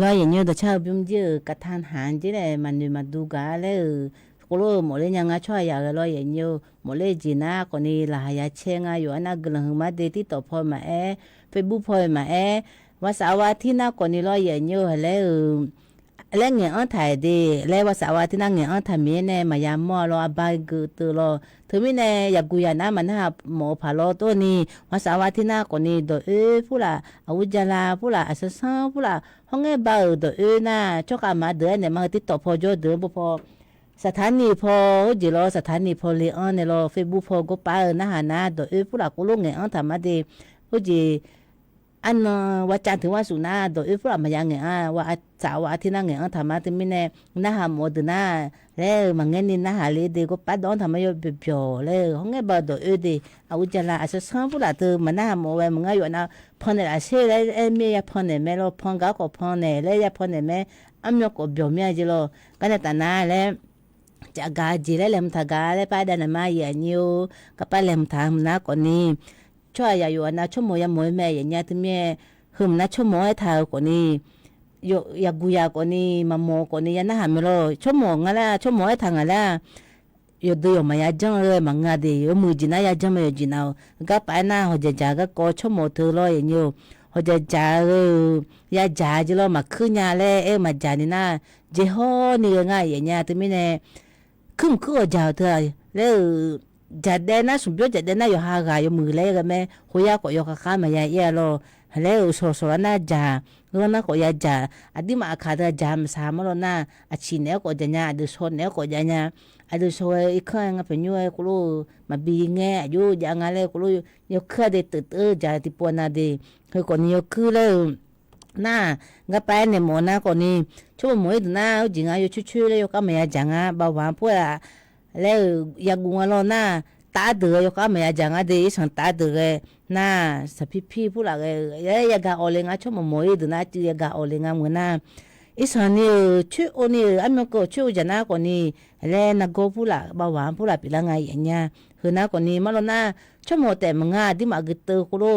รออย่างเงี้ยตัวชาวบิมเจอกระทานหารจีเลยมันมาดูกาเลยกูรู้หมดเลยยังไงช่วยอยากรออย่างเงี้ยหมดเลยจีน่าคนนี้ลายาเชงอยู่อันนั้นกำลังมาเดที่ต่อพอมาเฟซบุ๊กพอมาว่าสาวที่น่าคนนี้รออย่างเงี้ยแล้วเงี้ยอันถ่ายดีแล้วว่าสาวที่นั่งเงี้ยอันทำมีเนี่ยมายามมอรอบายกูตัวรอถึงมีเนี่ยอยากกูอยากน้ามันหาหมอผ่าลอตัวนี้ว่าสาวที่น่าคนนี้โดยผู้ละอาวุจลาผู้ละอาศัยผู้ละห้องเงี้ยบ่าวโดยน่าชกมาเดือนเนี่ยมาติดต่อพอจอเดือนพอสถานีพอจีรอสถานีพอเลี้ยงเนี่ยรอเฟซบุ๊กพอก็ป้านะฮะนะโดยผู้ละกูลงเงี้ยอันทำมาดีผู้จีอันว่าจันถึงว่าสุนาโดยผู้ละมายังเงี้ยว่าสาวที่นั่งเงี้ยทำมาถึงไม่แน่นะฮะหมดนะแล้วมันเงี้ยนี่นะฮะเลยดีก็ป้าดอนทำมาอยู่เปล่าเลยห้องเงี้ยบ่โดยดีอาวุจลาอาศัยผู้ละเธอมันนะฮะหมดไว้มันก็อยู่นะพอเนี่ยอาศัยแล้วเมียพอเนี่ยแม่เราพอนก็พอเนี่ยแล้วยาพอเนี่ยแม่อันยก็เปล่าเมียจีโร่กันแต่นาแล้วจากการจีเล่มทากาแล้วป้าดันมาอย่างนี้ก็ป้าเล่มทางนะคนนี้ช่วยอยู่นะชั่วโมงยังมวยแม่อย่างเงี้ยที่แม่หึมนะชั่วโมงให้ทางคนนี้อยากกุยาคนนี้มาโมคนนี้ยันน่าหาไม่รู้ชั่วโมงอะไรชั่วโมงให้ทางอะไรอยู่ดูอยู่มายาจังเลยมังงาดีอยู่มือจีน่ายาจังไม่อยู่จีน่าก็ไปนะเขาจะจ่าก็กอชั่วโมงเธอเลยอย่างนี้เขาจะจ่ายาจ่าจีโร่มาขึ้นยาเลยมาจ่านี่นะเจ้านี่ง่ายอย่างเงี้ยที่ไม่เนี่ยขึ้นก็จ่าเธอแล้วจัดเดน่าสมบูรณ์จัดเดน่าอยู่หากายอยู่มือเลยกันไหมหัวยาก็ยกข้ามายาเยอะเลยแล้วสอน่าจ่าก็น่าก็ยาจ่าอดีมาขาดจ่ามสามแล้วน่าชินแล้วก็จะเนี่ยอดีชนแล้วก็จะเนี่ยอดีชนอีกข้างเป็นยังไงกูรู้มาบีเงี้ยอยู่อย่างไรกูรู้ยกเครื่องเด็ดตื่นจ่าที่ปวดนาดีคือคนยกคือเลยน่าก็ไปในหมอน่าคนนี้ช่วยหมออีกน่าจริงอ่ะอยู่ช่วยเลยก็ไม่จังอ่ะบ่าวพวกแล้วอยากงูเราหน้าตาเดือยก็ไม่อยากจังอ่ะเดี๋ยวฉันตาเดือยหน้าสับพี่ผู้หลักอยากเอาเลยงั้นช่วยมาโมยดูนะจีอยากเอาเลยงั้นเหมือนน่ะอีสันนี่ช่วยโอนี่อันนั้นก็ช่วยจะน่าคนนี้แล้วนักกูผู้หลักบ่าวผู้หลักเป็นยังไงอย่างเงี้ยคือน่าคนนี้มาแล้วน่าช่วยโมแต่มึงอ่ะที่มาเกิดตัวกูรู้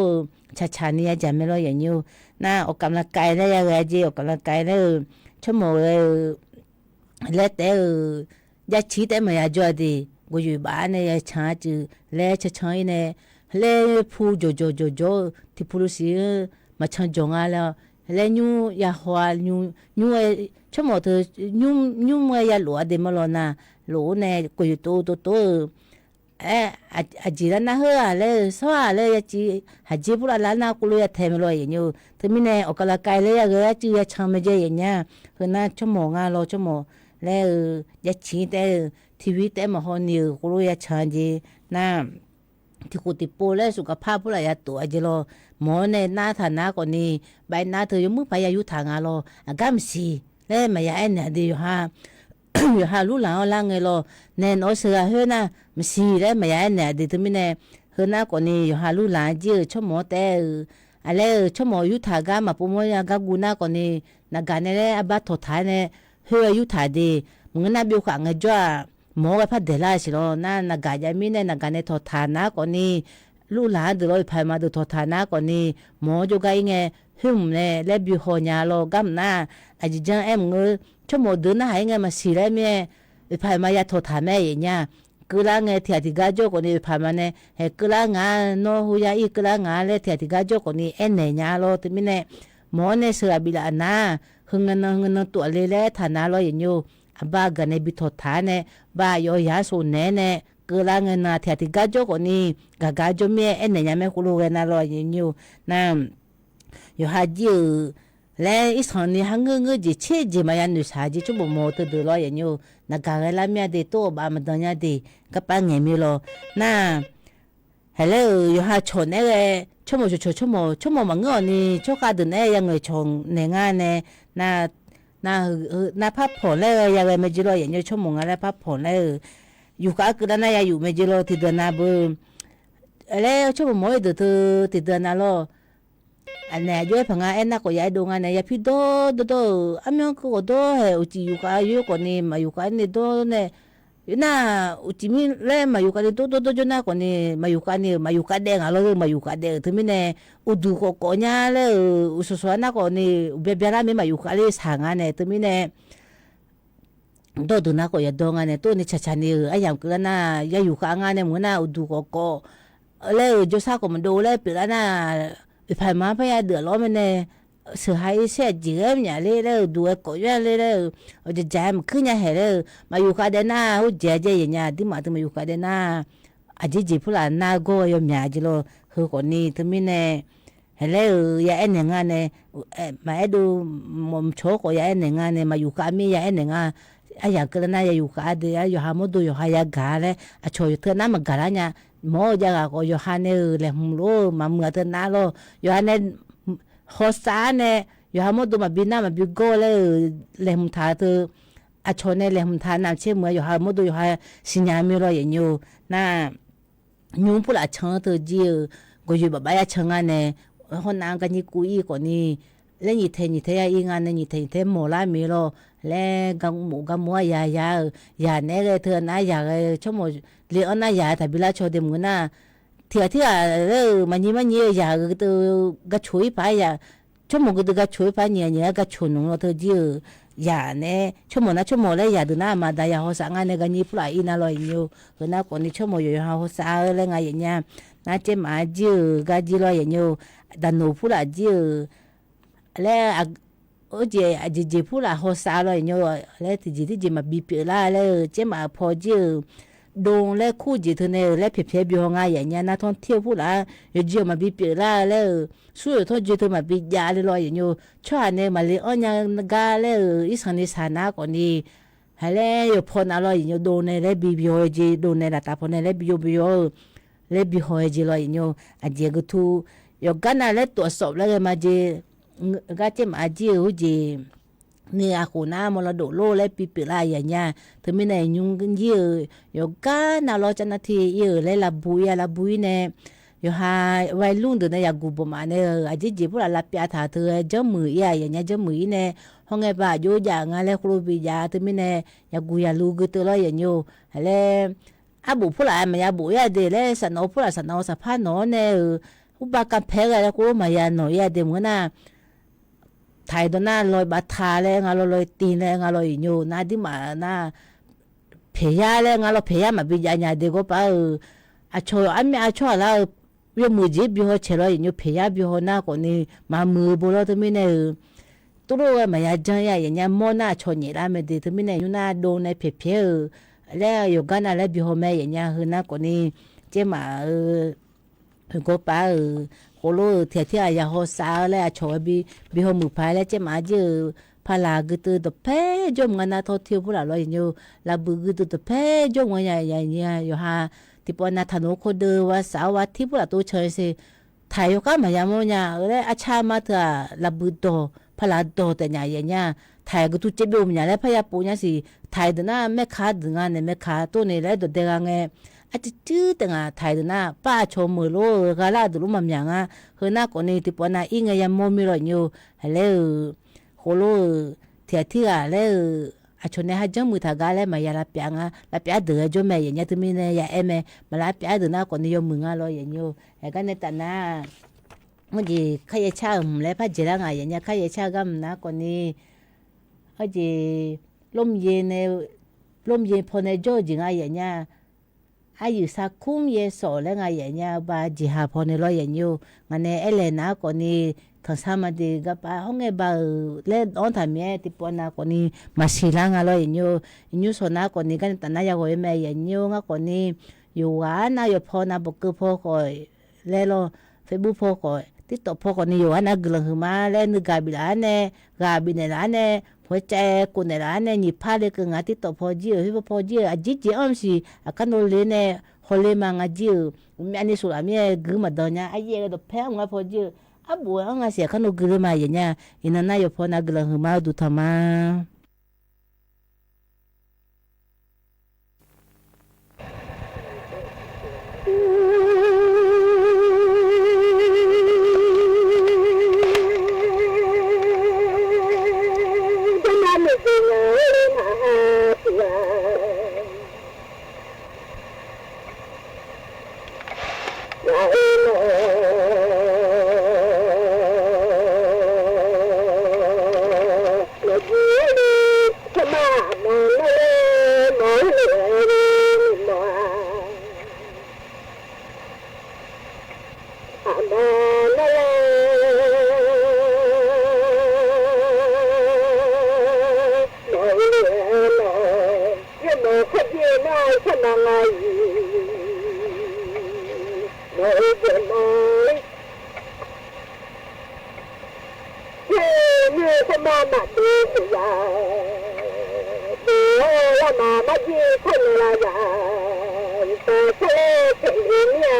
ช้าๆนี่จะไม่รู้อย่างนี้น่าออกกำลังกายได้ยังไงจีออกกำลังกายได้ช่วยโมแล้วแต่ยาชีแต่ไม่ยาจอดีกูอยู่บ้านเนี่ยยาช้าจือแล้วช้าๆเนี่ยแล้วพูโจที่พูดสิมาชันจงอะไรแล้วยูยาหัวยูชั่วโมงเธอยูเมื่อยาหลัวเดมาลอนะหลัวเนี่ยกูอยู่ตัวอาจีรันนะเฮ้อแล้วสว่าแล้วยาจีหาจีพูดอะไรนะกูเลยเทมเลยอย่างนี้ถึงมีเนี่ยออกกำลังกายเลยยาจียาช้าไม่เจอย่างเงี้ยคือน่าชั่วโมงรอชั่วโมงแล้วยาชีแต่ทีวีแต่มาหอนิวกูรู้ยาชันจีน่าที่กูติดปูแล้วสุขภาพผู้ใหญ่ตัวจีโร่หมอในหน้าฐานะคนนี้ใบหน้าเธอยังมือไปอายุทางอะไรอากาศสีแล้วมายาเนี่ยดีอยู่ฮะอยู่ฮะรู้หลังล่างไงล่ะแน่นอนเสือเฮ้ยนะมันสีแล้วมายาเนี่ยดีถึงไม่แน่เฮ้ยนะคนนี้อยู่ฮะรู้หลังจีชั่วโมงแต่อะไรชั่วโมงยุทธากามาปุ่มยากากูน่าคนนี้นักการเนี่ยอาบัตถดท้ายเนี่ยเฮ้ยยุทธาดีมึงน่าเบี้ยวขังไงจ้าหมอไปพัดเดล่าสิโร่น่านักการยามีเนี่ยนักการเนี่ยถดฐานะคนนี้ลูกหลานเดือดร้อนภายมาดูถดฐานะคนนี้หมอจะไงไงหึมเนี่ยและบิวหัวยาโลกัมน่าอาจจะจังเงชั่วโมงเดินน่าหายไงมาสีแล้วเมียภายมายาถดฐานแม่อย่างเงี้ยกุลาไงที่อธิกาโจคนนี้ภายมาเนี่ยเฮกุลางานโนหุยาอีกุลางานเลยที่อธิกาโจคนนี้เนี่ยยาโลที่มีเนี่ยหมอเนี่ยเสือบิลานาหึงเงินตัวเล่ๆฐานะโลอย่างอยู่บ้ากันในบิทฐานเนี่ยบ้าโยยาสูนเนี่ยกุลาเงินนาที่อธิกาโจคนนี้กาโจเมียเนี่ยยาแม่กุลูกันน่าโลอย่างอยู่นั่นอยู่หาจิและอีสานนี่ฮังเงือจีเช่จีมายันดูสาจีจุบโมตัวดูรออย่างอยู่นักการละเมียดีตัวบามันตอนนี้ดีก็ปังเงมีโลน่าฮัลโหลอยู่หาชนเนี่ยชั่วโมงมังเงอนี่ชั่วการดูเนี่ยยังเงยชงในงานเนี่ยน่าพับผ่อนเลยยังไงไม่จีโร่อย่างอยู่ชั่วโมงอะไรพับผ่อนเลยอยู่ก็คือน่าอยู่ไม่จีโร่ที่เดือนน่าบุแล้วชั่วโมงดูที่เดือนน่าโลอันเนี่ยย้อยพังอันนั้นก็ย้ายดวงอันเนี่ยพี่โดอันนั้นก็โดเหรอจีอยู่ก็อยู่คนนี้มาอยู่กันนี่โดเนี่ย na utimi le mayukade to jona ko ni mayukade ngalo mayukade tumine udu ko konya le ususwana ko ni bebera me mayukale sangane tumine doduna ko ya dongane to ni chachani ayam kana ya yuka ngane muna udu ko le josa ko mdo le pilana phai ma phai ya de lo mene sự hay sẽ chỉ em nhà lên đó đuổi cổ ra lên đó ở trên jam cứ nhà hè đó mà yêu cả đến na hút dễ dễ nhà tí mà tụi mà yêu cả đến na à chỉ phụ là na go em nhà chỉ lo hư còn ni tụi mình nè hè là ya em nhà nè mà em đồ mồm chó của ya em nhà nè mà yêu cả mi ya em nhà ai ya cái na ya yêu cả đấy ya yêu ham đồ yêu hay ya gà đấy à chơi thưa na mà gà ra nhà mỗi giờ có yêu han nè là hùng lô mà mưa thưa na lo yêu han nè hosa ne yo hamodo mabina mabigo le humtha to achone le humtha na che mo yo hamodo yo ha sinyami ro yenyo na nyu pula chang to ji go yu ba ya changa ne hona ga ni ku yi ko ni le ni the ya yi nga ne ni the mo la mi ro le ga mo ya ne ge the na ya ge chomo le ona ya ta bila cho de mo na thì mà như giờ từ cái chuối phải giờ cho một cái chuối phải nhẹ cái chuối nó thôi chứ giờ nè cho một lấy giờ từ na mà đại họ sáng ngày này cái nhịp lại in rồi nhiều rồi na còn đi cho một giờ họ sáng lên ngày nha na chế mà chứ cái gì rồi nhiều đàn nô phụ là chứ lấy ở gì phụ là họ sáng rồi nhiều lấy thì gì mà bị bể la lấy chế mà phô chứ đông le khu gì thế này le phê biểu ngay vậy nha na thon thiêu phụ là giờ mà bị bể la le suy thôi giờ thôi mà bị già le rồi nhiều cho anh em mà le anh nhà ga le ít sáng na còn đi hay le giờ phô na rồi nhiều đông này le bị biểu gì đông này là ta phô này le bị hỏi gì rồi nhiều à giờ cái thu giờ cái nào le tổ sộp le mà gì cái chế mà gìนี่อากูน้ามรดกโลกและปีปิลายอย่างเงี้ยถึงไม่ไหนยุ่งกันเยอะอยู่กันน่ารอจันทีเยอะและละบุยเนี่ยอยู่หาวัยรุ่นเดินในยากูประมาณเนี่ยอาจจะจีบพวกเราลับยาถาเธอเจ้ามืออย่างเงี้ยเจ้ามือเนี่ยห้องไงบ้าโยอย่างงั้นแล้วครูปียาถึงไม่ไหนยากูยาลูกตัวเราอย่างเงี้ยแล้วอาบุพวกเราไม่ยาบุยาเดแล้วสนอพวกเราสนอสภาพนอเนี่ยอุบากันแพ้กันแล้วครูมายาหน่อยเดเหมือนน่ะไทยตัวน่าลอยบาทาเลยงาลอยตีเลยงาลอยโยน่าดิมาน่าเพียเลยงาลอยเพียมาบิญญาเด็กก็ป่าอาชอยไม่อาชอยแล้วยมือจีบอยู่เฉลยโยเพียบิวน่าคนนี้มามือบุรุษตัวนี้เนี่ยตัวเราไม่อยากจังอย่างเงี้ยมอน่าชนยี่ละไม่ดีตัวนี้เนี่ยอยู่น่าโดนในเพียแล้วอยู่กันอะไรบิวแม่อย่างเงี้ยคือน่าคนนี้เจ้ามาก็ป่าโคโลเทียยาโฮซาแล้วชอบบิโฮมือพายแล้วเจ้ามาเจอพลากุตุตะเพจมกันนะทอเที่ยวพูดอะไรอยู่ลาบุกุตุตะเพจมกันอย่างอยู่ฮะที่ปอนาธนุโคเดว่าสาววัดที่พูดตัวเฉยสิไทยก็มายามเนี่ยแล้วอาชามาเถอะลาบุโตพลาโตแต่อย่างไทยก็ตุเจ็บอยู่เนี่ยแล้วพยาปูเนี่ยสิไทยเดินหน้าแม่ค้าเดินงานเนี่ยแม่ค้าตัวนี้แล้วเดินงานไงอาจจะจื้อแต่งไทยน่ะป้าชมมือโลกาลาดูรู้มั่งอย่างอ่ะเฮน่าคนนี้ที่ปอน่ะอิงยังมอมีรอยอยู่แล้วโคโลเทียแล้วอาชนเนี่ยฮะจังมือทากาแล้วมายาลาเปียงอ่ะลาเปียเดือจมแม่อย่างเงี้ยที่มีเนี่ยยาเอ็มมาลาเปียเดือน่าคนนี้ยมมืออ่ะรอยอย่างอยู่แต่ก็ในแต่น่ะมันจีขยะช่างแล้วพัดเจริญอ่ะอย่างเงี้ยขยะช่างก็น่ะคนนี้เขาจีลมเย็นพอในโจจิงอ่ะอย่างเงี้ยอายุสักคุ้มเยสอแล้วไงอย่างเงี้ยบาจิฮาพอในร้อยอย่างอยู่งั้นเอเลน่าคนนี้ทั้งสามดีกับห้องไงบาเล่นอ้อนทำเมียที่ปอนาคนนี้มาสิลังอะไรอย่างอยู่ส่วนน่าคนนี้กันแต่น่าจะโวยแม่อย่างอยู่งั้นคนนี้อยู่น่าอยู่พอน่าบุกพอคอยเล่นเฟซบุ๊กพอคอยติดต่อพอคนนี้อยู่น่ากลังขึ้นมาเล่นกาบิลาในร้านเนี่ยหัวใจคนในร้านเนี่ยหยิบผ้าเลยก็งาติดต่อพอเจี๋ยพอเจี๋ยอาจิจิอ้อมสิอาการโนเลเนี่ยฮอลเลมังอาจิ๋ยอันนี้สุดอ่ะมีกึ่งมาดอนเนี่ยไอ้เย่ก็แพ้งาพอเจี๋ยอาบัวงาเสียขนมกึ่งมาอย่างเงี้ยอินน่าอยู่พอน่ากลังขึ้นมาดูทำมา như không mà đi thì là đi là mà đi không là giả tôi sẽ thể hiện nhà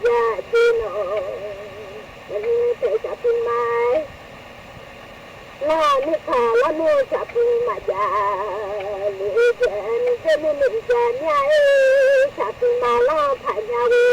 ยาจีโนมันเตะจับปีไม้ลานิคาลาโนจับปีมายาลิเจนเจนุนิเจนยาจับปีมาลาพายาวี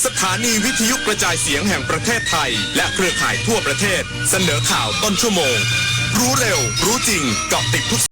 สถานีวิทยุกระจายเสียงแห่งประเทศไทยและเครือข่ายทั่วประเทศเสนอข่าวต้นชั่วโมงรู้เร็วรู้จริงเกาะติดทุก